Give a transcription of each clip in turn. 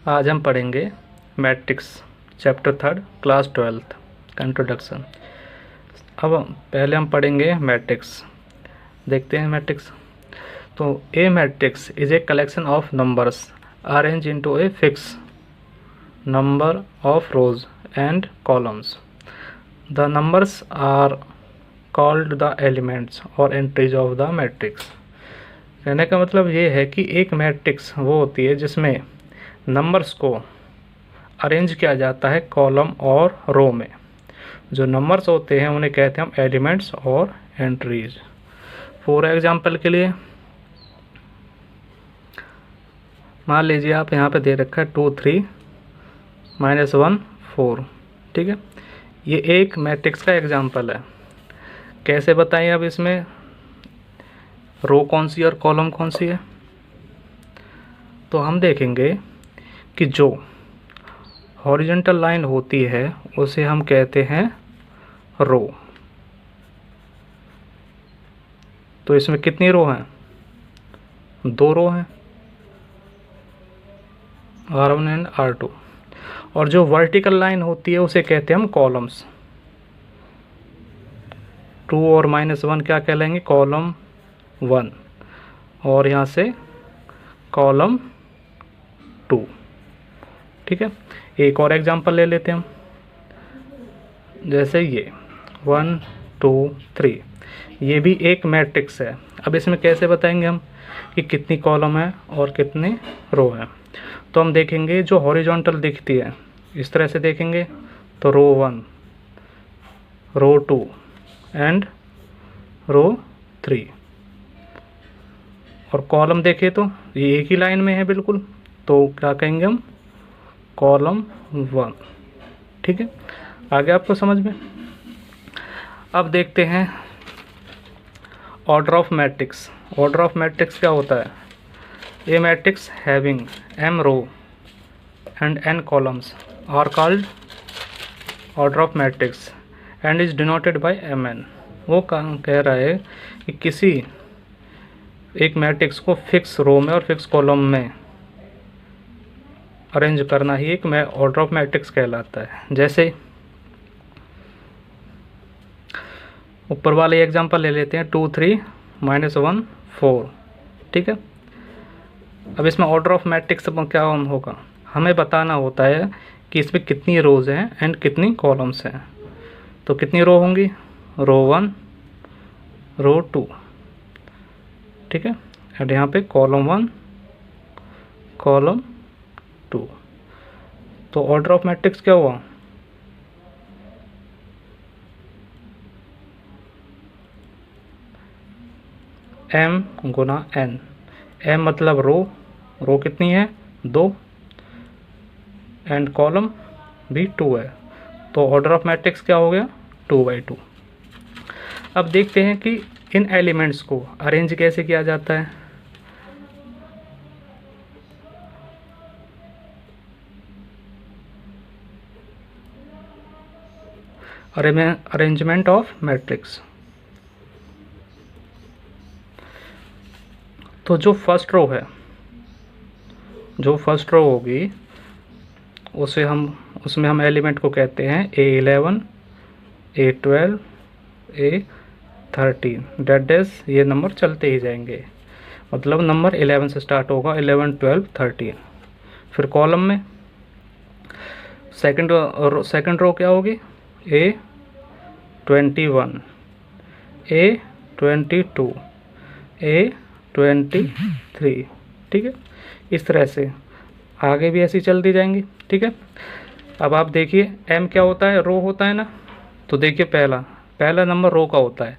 आज हम पढ़ेंगे मैट्रिक्स चैप्टर 3 क्लास 12th का इंट्रोडक्शन। अब पहले हम पढ़ेंगे मैट्रिक्स। देखते हैं मैट्रिक्स। तो a matrix is a collection of numbers arrange into a fix number of rows and columns. The numbers are called the elements और एंट्रीज ऑफ द मैट्रिक्स। कहने का मतलब ये है कि एक मैट्रिक्स वो होती है जिसमें नंबर्स को अरेंज किया जाता है कॉलम और रो में। जो नंबर्स होते हैं उन्हें कहते हैं हम एलिमेंट्स और एंट्रीज। फॉर एग्जांपल के लिए मान लीजिए आप यहाँ पे दे रखा है 2 3 -1 4। ठीक है, ये एक मैट्रिक्स का एग्जांपल है। कैसे बताएं अब इसमें रो कौन सी और कॉलम कौन सी है? तो हम देखेंगे कि जो हॉरिजॉन्टल लाइन होती है उसे हम कहते हैं रो। तो इसमें कितनी रो हैं? 2 रो हैं, R1 एंड R2। और जो वर्टिकल लाइन होती है उसे कहते हैं हम कॉलम्स। 2 और -1 क्या कहलाएंगे? कॉलम 1। और यहाँ से कॉलम 2। ठीक है, एक और एग्जांपल ले लेते हैं हम। जैसे ये 1 2 3, ये भी एक मैट्रिक्स है। अब इसमें कैसे बताएंगे हम कि कितनी कॉलम है और कितने रो है? तो हम देखेंगे जो हॉरिजॉन्टल दिखती है इस तरह से देखेंगे तो रो 1, रो 2 एंड रो 3। और कॉलम देखें तो ये एक ही लाइन में है बिल्कुल, तो क्या कहेंगे हम? कॉलम 1। ठीक है, आगे आपको समझ में। अब देखते हैं order of matrix. Order of matrix क्या होता है? A matrix having m row and n columns are called order of matrix and is denoted by mn। वो कह रहा है कि किसी एक मैट्रिक्स को फिक्स रो में और फिक्स कॉलम में अरेंज करना ही एक ऑर्डर ऑफ मैट्रिक्स कहलाता है। जैसे ऊपर वाले एग्जांपल ले लेते हैं 2 3 -1 4। ठीक है, अब इसमें ऑर्डर ऑफ मैट्रिक्स क्या होगा? हमें बताना होता है कि इसमें कितनी रोज हैं एंड कितनी कॉलम्स हैं। तो कितनी रो होंगी? रो 1 रो 2। ठीक है, एंड यहाँ पे कॉलम 1 कॉलम 2। तो ऑर्डर ऑफ मैट्रिक्स क्या हुआ? m गुना n। m मतलब रो, रो कितनी है? 2 एंड कॉलम भी 2 है। तो ऑर्डर ऑफ मैट्रिक्स क्या हो गया? 2/2। अब देखते हैं कि इन एलिमेंट्स को अरेंज कैसे किया जाता है। Arrangement of matrix. तो जो फर्स्ट रो है, जो फर्स्ट रो होगी उसमें हम एलिमेंट को कहते हैं A11 A12 A13। Date is ये नंबर चलते ही जाएंगे, मतलब नंबर 11 से स्टार्ट होगा, 11 12 13। फिर कॉलम में सेकंड रो क्या होगी? A21 A22 A23। ठीक है, इस तरह से आगे भी ऐसी चलती जाएंगी। ठीक है, अब आप देखिए m क्या होता है? रो होता है ना। तो देखिए पहला नंबर रो का होता है,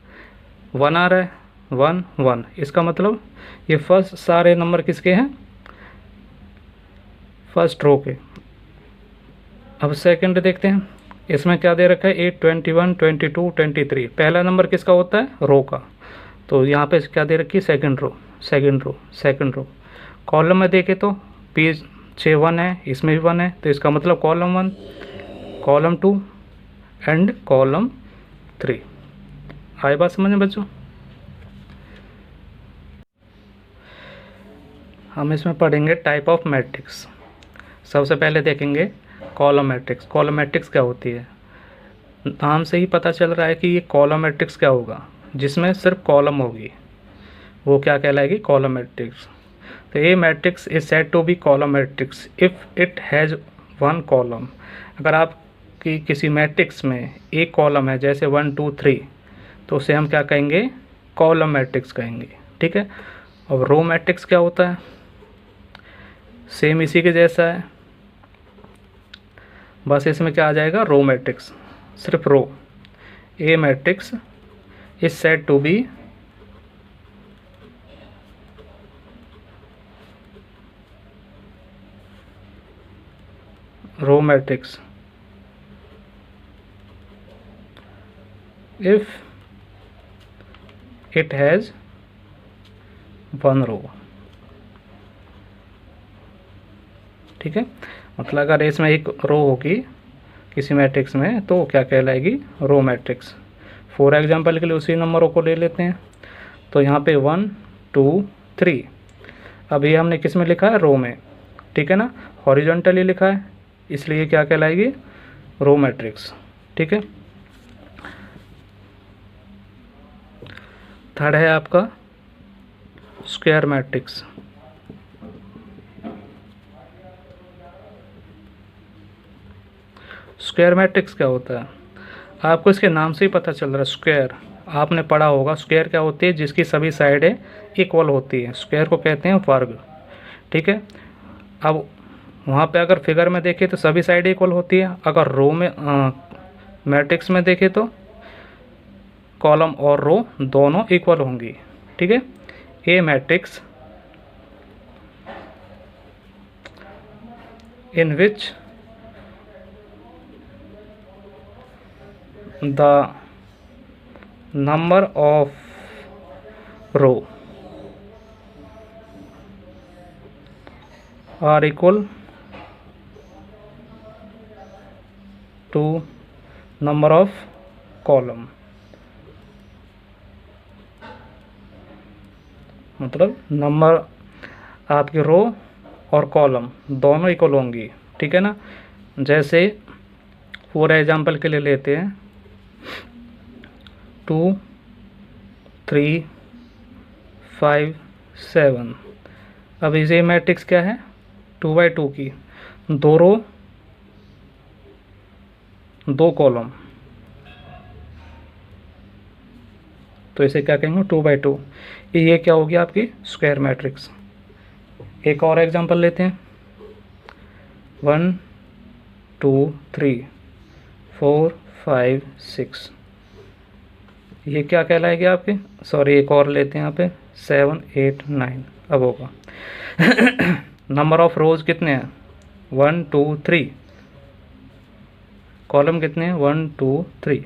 1 आ रहा है, 1 1। इसका मतलब ये फर्स्ट सारे नंबर किसके हैं? फर्स्ट रो के। अब सेकंड देखते हैं, इसमें क्या दे रखा है? 8 21 22 23। पहला नंबर किसका होता है? रो का। तो यहाँ पे क्या दे रखी है? Second row. कॉलम में देखें तो पेज 6 1 है, इसमें भी 1 है, तो इसका मतलब कॉलम 1 कॉलम 2 एंड कॉलम 3। आई बात समझ में बच्चों? हम इसमें पढ़ेंगे टाइप ऑफ मैट्रिक्स। सबसे पहले देखेंगे कॉलम मैट्रिक्स। कॉलम मैट्रिक्स क्या होती है? नाम से ही पता चल रहा है कि ये कॉलम मैट्रिक्स क्या होगा, जिसमें सिर्फ कॉलम होगी, वो क्या कहलाएगी? Column matrix. तो a matrix is said to be column matrix if it has one column. अगर आपकी किसी मैट्रिक्स में एक कॉलम है, जैसे 1 2 3, तो उसे हम क्या कहेंगे? कॉलम मैट्रिक्स कहेंगे। ठीक है। अब रो मैट्रिक्स क्या होता है? सेम इसी के जैसा है, बस इसमें क्या आ जाएगा? रो मैट्रिक्स, सिर्फ रो। A matrix is said to be row matrix if it has one row। ठीक है, मतलब अगर इसमें एक रो होगी किसी मैट्रिक्स में तो क्या कहलाएगी? Row matrix. फॉर एग्जांपल के लिए उसी नंबरों को ले लेते हैं। तो यहाँ पे 1 2 3, अब ये हमने किस में लिखा है? रो में। ठीक है ना, हॉरिजॉन्टली लिखा है, इसलिए क्या कहलाएगी? Row matrix. ठीक है। थर्ड है आपका स्क्वायर मैट्रिक्स। स्क्वायर मैट्रिक्स क्या होता है? आपको इसके नाम से ही पता चल रहा है, स्क्वायर। आपने पढ़ा होगा स्क्वायर क्या होती है? जिसकी सभी साइडें इक्वल होती है, स्क्वायर को कहते हैं वर्ग। ठीक है। अब वहाँ पे अगर फिगर में देखें तो सभी साइडें इक्वल होती है, अगर रो में मैट्रिक्स में देखें तो कॉलम और रो दोनों इक्वल होंगी। ठीक है। A matrix in which the number of row are equal to number of column. मतलब नंबर आपकी रो और कॉलम दोनों इक्वल होंगी। ठीक है ना। जैसे फॉर एग्जांपल के लिए लेते हैं 2 3 5 7। अब इसे मैट्रिक्स क्या है? 2x2 की, 2 रो 2 कॉलम, तो इसे क्या कहेंगे? 2x2। ये क्या होगी? आपकी स्क्वायर मैट्रिक्स। एक और एग्जांपल लेते हैं 1 2 3 4 5 6। ये क्या कहलाएगी आपकी? सॉरी, एक और लेते हैं यहाँ पे 7 8 9। अब होगा नंबर ऑफ रोज कितने हैं? 1 2 3। कॉलम कितने हैं? 1 2 3।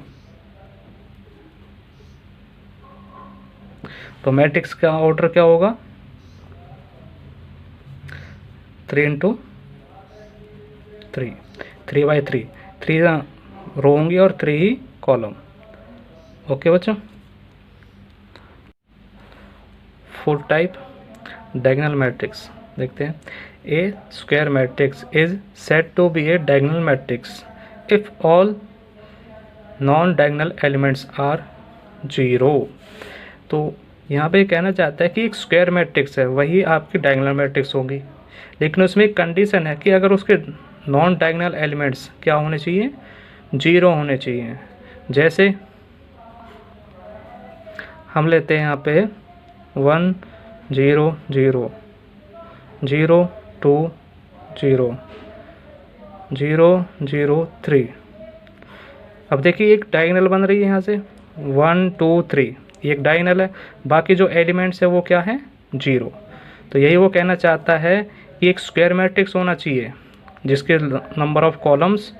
तो मैट्रिक्स का ऑर्डर क्या होगा? 3 × 3, 3x3। 3 रो होंगी और 3 ही कॉलम। ओके बच्चों। फोर्थ टाइप डायगोनल मैट्रिक्स देखते हैं। A square matrix is said to be a diagonal matrix if all non diagonal elements are 0। तो यहाँ पे कहना चाहता है कि एक स्क्वायर मैट्रिक्स है, वही आपकी डायगोनल मैट्रिक्स होगी, लेकिन उसमें एक कंडीशन है कि अगर उसके नॉन डायगोनल एलिमेंट्स क्या होने चाहिए? 0 होने चाहिए। जैसे हम लेते हैं यहाँ पे 1 0 0 0 2 0 0 0 3। अब देखिए एक डायगोनल बन रही है यहाँ से 1 2 3, एक डायगोनल है, बाकी जो एलिमेंट्स है वो क्या है? 0। तो यही वो कहना चाहता है कि एक स्क्वायर मैट्रिक्स होना चाहिए जिसके नंबर ऑफ कॉलम्स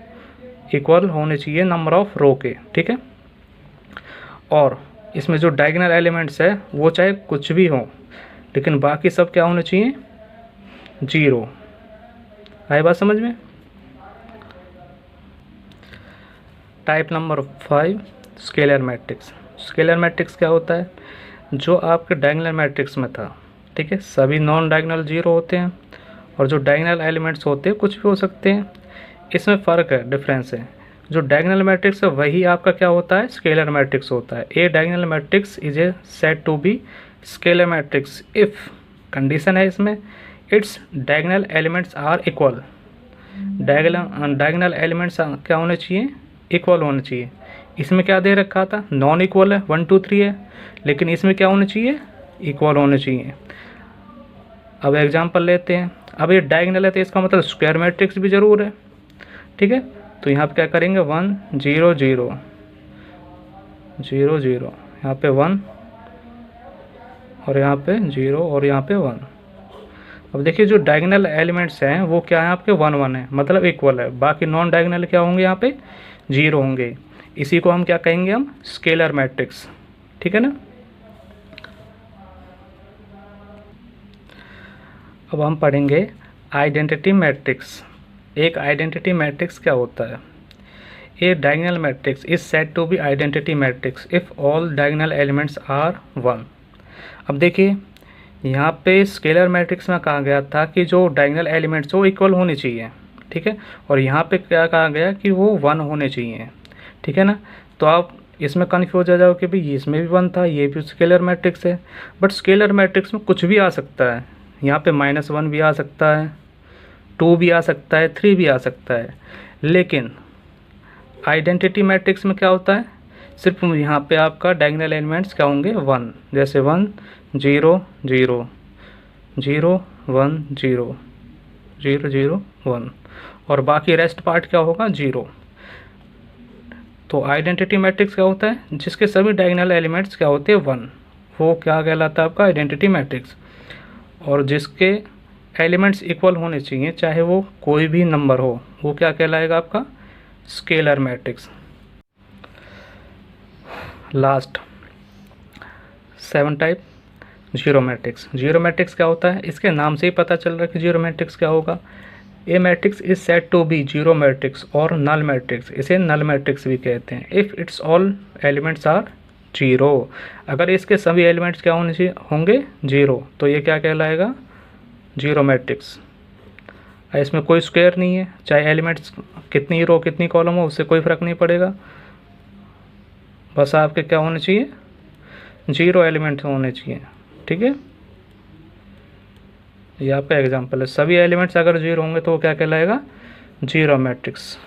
इक्वल होने चाहिए नंबर ऑफ रो के। ठीक है। और इसमें जो डायगोनल एलिमेंट्स है वो चाहे कुछ भी हो, लेकिन बाकी सब क्या होने चाहिए? 0। आई बात समझ में? Type number 5 scalar matrix. Scalar matrix क्या होता है? जो आपके डायगोनल मैट्रिक्स में था, ठीक है, सभी नॉन डायगोनल 0 होते हैं और जो डायगोनल एलिमेंट्स होते हैं कुछ भी हो सकते हैं, इसमें फ़र्क है, डिफरेंस है। जो डायगोनल मैट्रिक्स है वही आपका क्या होता है, स्केलर मैट्रिक्स होता है। A diagonal matrix is a said to be scalar matrix if, condition है इसमें, its diagonal elements are equal. Diagonal elements क्या होने चाहिए, इक्वल होने चाहिए। इसमें क्या दे रखा था, नॉन इक्वल है, 1 2 3 है, लेकिन इसमें क्या होना चाहिए, इक्वल होने चाहिए। अब एग्जांपल लेते हैं। अब ये डायगोनल है तो इसका मतलब स्क्वायर मैट्रिक्स भी ज़रूर है, ठीक है। तो यहाँ पे क्या करेंगे, 1 0 0 0 0, यहाँ पे 1 और यहाँ पे 0 और यहाँ पे 1। अब देखिए जो डायगोनल एलिमेंट्स हैं वो क्या है आपके 1 1 है, मतलब इक्वल है। बाकी नॉन डायगोनल क्या होंगे, यहाँ पे 0 होंगे। इसी को हम क्या कहेंगे, हम स्केलर मैट्रिक्स, ठीक है ना। अब हम पढ़ेंगे आइडेंटिटी मैट्रिक्स। एक आइडेंटिटी मैट्रिक्स क्या होता है, a diagonal matrix is said to be identity matrix if all diagonal elements are 1। अब देखिए यहाँ पे स्केलर मैट्रिक्स में कहा गया था कि जो डायगोनल एलिमेंट्स वो इक्वल होने चाहिए, ठीक है। और यहाँ पे क्या कहा गया कि वो 1 होने चाहिए, ठीक है ना। तो आप इसमें कन्फ्यूज हो जाओ कि भाई इसमें भी 1 था, ये भी स्केलर मैट्रिक्स है। बट स्केलर मैट्रिक्स में कुछ भी आ सकता है, यहाँ पे -1 भी आ सकता है, 2 भी आ सकता है, 3 भी आ सकता है। लेकिन आइडेंटिटी मैट्रिक्स में क्या होता है, सिर्फ यहाँ पे आपका डायगोनल एलिमेंट्स क्या होंगे, 1। जैसे 1 0 0 0 1 0 0 0 1, और बाकी रेस्ट पार्ट क्या होगा, 0। तो आइडेंटिटी मैट्रिक्स क्या होता है, जिसके सभी डायगोनल एलिमेंट्स क्या होते हैं, 1, वो क्या कहलाता है आपका आइडेंटिटी मैट्रिक्स। और जिसके एलिमेंट्स इक्वल होने चाहिए, चाहे वो कोई भी नंबर हो, वो क्या कहलाएगा आपका scalar matrix. Last 7 type zero matrix. Zero matrix क्या होता है, इसके नाम से ही पता चल रहा है कि जीरो मैट्रिक्स क्या होगा। A matrix is said to be zero matrix और नल मैट्रिक्स, इसे नल मैट्रिक्स भी कहते हैं if its all elements are zero. अगर इसके सभी एलिमेंट्स क्या होने चाहिए, होंगे जीरो, तो ये क्या कहलाएगा, जीरो मैट्रिक्स। इसमें कोई स्क्वायर नहीं है, चाहे एलिमेंट्स कितनी रो कितनी कॉलम हो, उससे कोई फ़र्क नहीं पड़ेगा। बस आपके क्या होने चाहिए, जीरो एलिमेंट होने चाहिए, ठीक है। ये आपका एग्जांपल है, सभी एलिमेंट्स अगर जीरो होंगे तो वो क्या कहलाएगा, जीरो मैट्रिक्स।